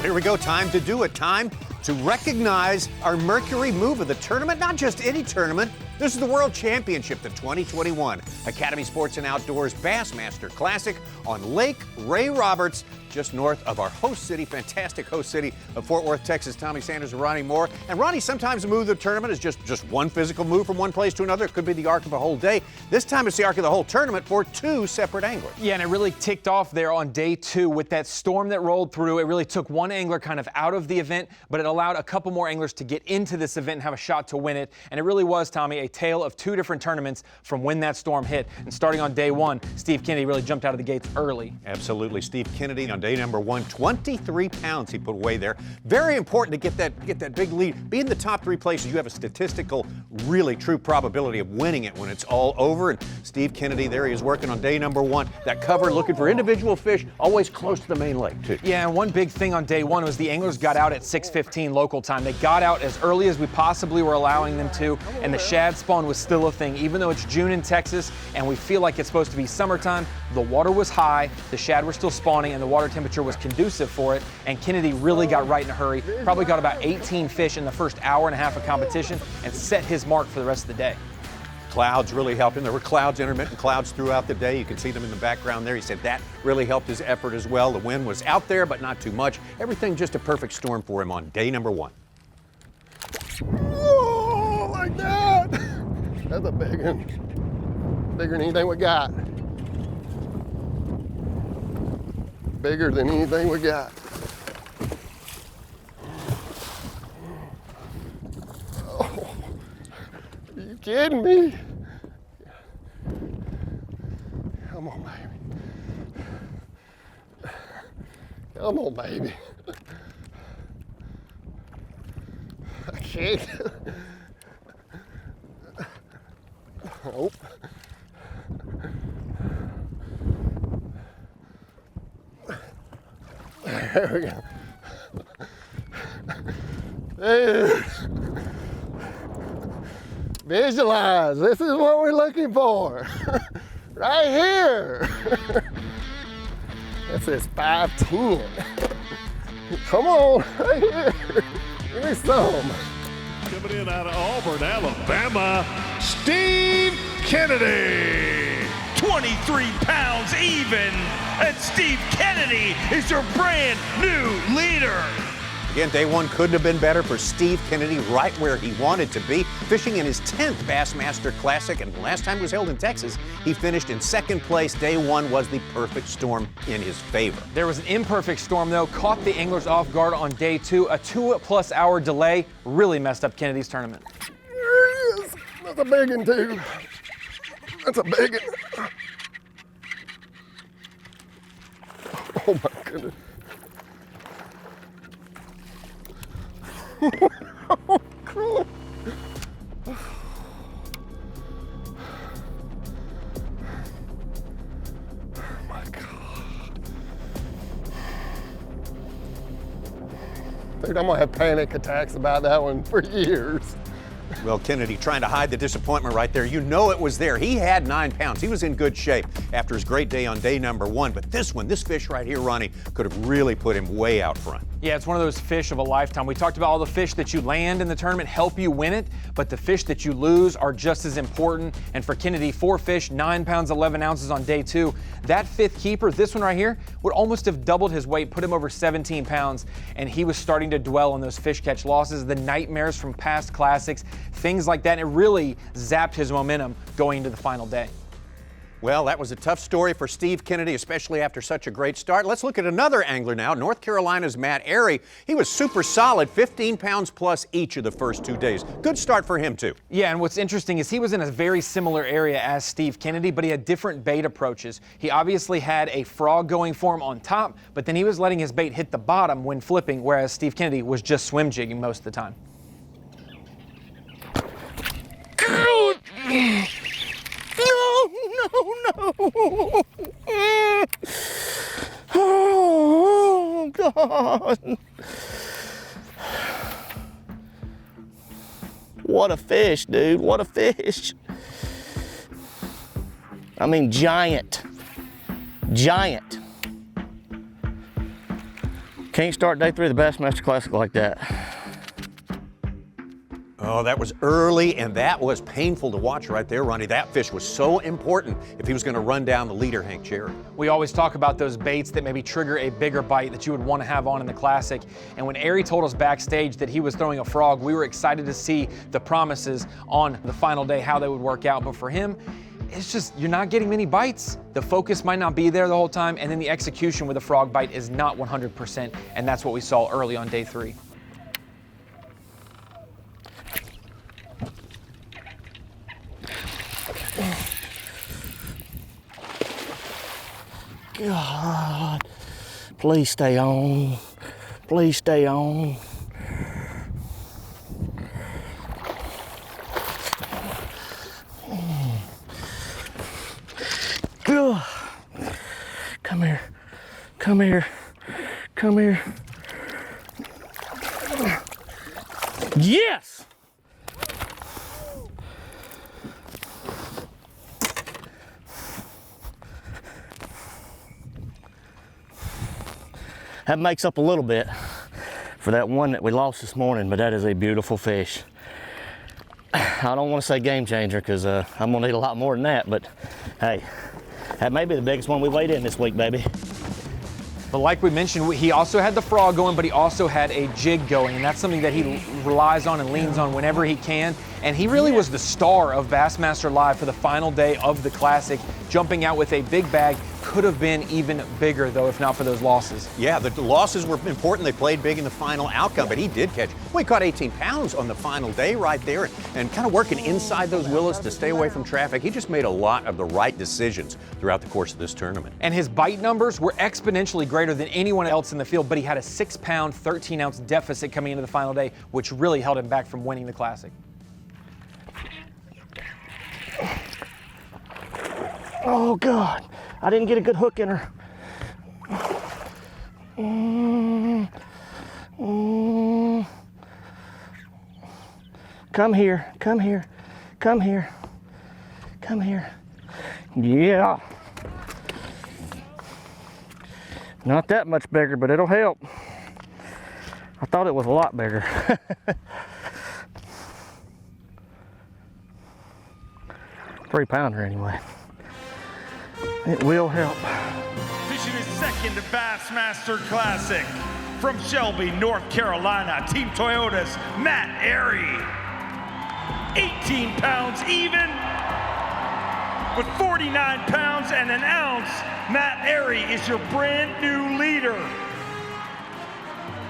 Well, here we go. Time to do it. Time to recognize our Mercury Move of the tournament. Not just any tournament. This is the World Championship, the 2021 Academy Sports and Outdoors Bassmaster Classic on Lake Ray Roberts, just north of our host city, fantastic host city of Fort Worth, Texas. Tommy Sanders and Ronnie Moore. And Ronnie, sometimes the move of the tournament is just one physical move from one place to another. It could be the arc of a whole day. This time it's the arc of the whole tournament for two separate anglers. Yeah, and it really ticked off there on day two with that storm that rolled through. It really took one angler kind of out of the event, but it allowed a couple more anglers to get into this event and have a shot to win it. And it really was, Tommy, a tale of two different tournaments from when that storm hit. And starting on day one, Steve Kennedy really jumped out of the gates early. Absolutely. Steve Kennedy on day number one, 23 pounds he put away there. Very important to get that big lead. Be in the top three places. You have a statistical, really true probability of winning it when it's all over. And Steve Kennedy, there he is working on day number one. That cover, looking for individual fish, always close to the main lake, too. Yeah, and one big thing on day one was the anglers got out at 6:15 local time. They got out as early as we possibly were allowing them to, and the shad spawn was still a thing. Even though it's June in Texas and we feel like it's supposed to be summertime, the water was high, the shad were still spawning, and the water temperature was conducive for it. And Kennedy really got right in a hurry. Probably got about 18 fish in the first hour and a half of competition and set his mark for the rest of the day. Clouds really helped him. There were clouds, intermittent clouds throughout the day. You can see them in the background there. He said that really helped his effort as well. The wind was out there, but not too much. Everything just a perfect storm for him on day number one. Oh, like that. That's a big one. Bigger than anything we got. Bigger than anything we got. Oh, are you kidding me? Come on, baby. Come on, baby. I can't. Nope. There we go. Dude. Visualize. This is what we're looking for. Right here. That says 5'10". Come on, right here. Give me some. Coming in out of Auburn, Alabama, Steve Kennedy. 23 pounds even, and Steve Kennedy is your brand new leader. Again, day one couldn't have been better for Steve Kennedy, right where he wanted to be, fishing in his 10th Bassmaster Classic, and the last time it was held in Texas, he finished in second place. Day one was the perfect storm in his favor. There was an imperfect storm, though, caught the anglers off guard on day two. A 2+ hour delay really messed up Kennedy's tournament. There it is. That's a big one, too. That's a big one. Oh, my goodness. Oh, cool. Oh my God. Dude, I'm gonna have panic attacks about that one for years. Well, Kennedy trying to hide the disappointment right there. You know it was there. He had 9 pounds. He was in good shape after his great day on day number one. But this one, this fish right here, Ronnie, could have really put him way out front. Yeah, it's one of those fish of a lifetime. We talked about all the fish that you land in the tournament help you win it, but the fish that you lose are just as important. And for Kennedy, 4 fish, 9 pounds, 11 ounces on day two. That 5th keeper, this one right here, would almost have doubled his weight, put him over 17 pounds. And he was starting to dwell on those fish catch losses, the nightmares from past classics, things like that. And it really zapped his momentum going into the final day. Well, that was a tough story for Steve Kennedy, especially after such a great start. Let's look at another angler now, North Carolina's Matt Arey. He was super solid, 15 pounds plus each of the first 2 days. Good start for him, too. Yeah, and what's interesting is he was in a very similar area as Steve Kennedy, but he had different bait approaches. He obviously had a frog going for him on top, but then he was letting his bait hit the bottom when flipping, whereas Steve Kennedy was just swim jigging most of the time. No. Oh, God. What a fish, dude. What a fish. I mean, giant. Giant. Can't start day 3 of the Bassmaster Classic like that. Oh, that was early, and that was painful to watch right there, Ronnie. That fish was so important if he was going to run down the leader, Hank Cherry. We always talk about those baits that maybe trigger a bigger bite that you would want to have on in the Classic. And when Arey told us backstage that he was throwing a frog, we were excited to see the promises on the final day, how they would work out. But for him, it's just, you're not getting many bites. The focus might not be there the whole time, and then the execution with a frog bite is not 100%, and that's what we saw early on day 3. God, please stay on. Please stay on. Ugh. Come here. Come here. Come here. Yes! That makes up a little bit for that one that we lost this morning, but that is a beautiful fish. I don't want to say game changer because I'm going to need a lot more than that, but hey, that may be the biggest one we weighed in this week, baby. But like we mentioned, he also had the frog going, but he also had a jig going, and that's something that he relies on and leans on whenever he can. And he really was the star of Bassmaster Live for the final day of the Classic, jumping out with a big bag. Could have been even bigger, though, if not for those losses. Yeah, the losses were important. They played big in the final outcome, but he did catch. Well, he caught 18 pounds on the final day right there, and kind of working inside those willows to stay away from traffic. He just made a lot of the right decisions throughout the course of this tournament. And his bite numbers were exponentially greater than anyone else in the field, but he had a 6-pound, 13-ounce deficit coming into the final day, which really held him back from winning the Classic. Oh, God. I didn't get a good hook in her. Come here, come here, come here, come here. Yeah. Not that much bigger, but it'll help. I thought it was a lot bigger. 3-pounder anyway. It will help. Fishing his second Bassmaster Classic from Shelby, North Carolina, Team Toyota's Matt Arey. 18 pounds even with 49 pounds and an ounce. Matt Arey is your brand new leader.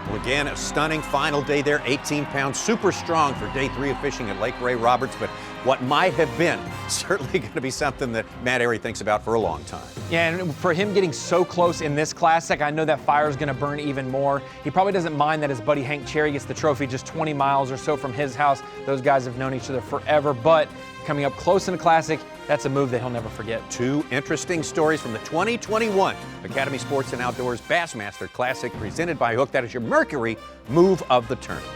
Well, again, a stunning final day there, 18 pounds, super strong for day 3 of fishing at Lake Ray Roberts, but what might have been certainly going to be something that Matt Arey thinks about for a long time. Yeah, and for him getting so close in this Classic, I know that fire is going to burn even more. He probably doesn't mind that his buddy Hank Cherry gets the trophy just 20 miles or so from his house. Those guys have known each other forever, but coming up close in a Classic, that's a move that he'll never forget. 2 interesting stories from the 2021 Academy Sports and Outdoors Bassmaster Classic presented by Hook. That is your Mercury Move of the tournament.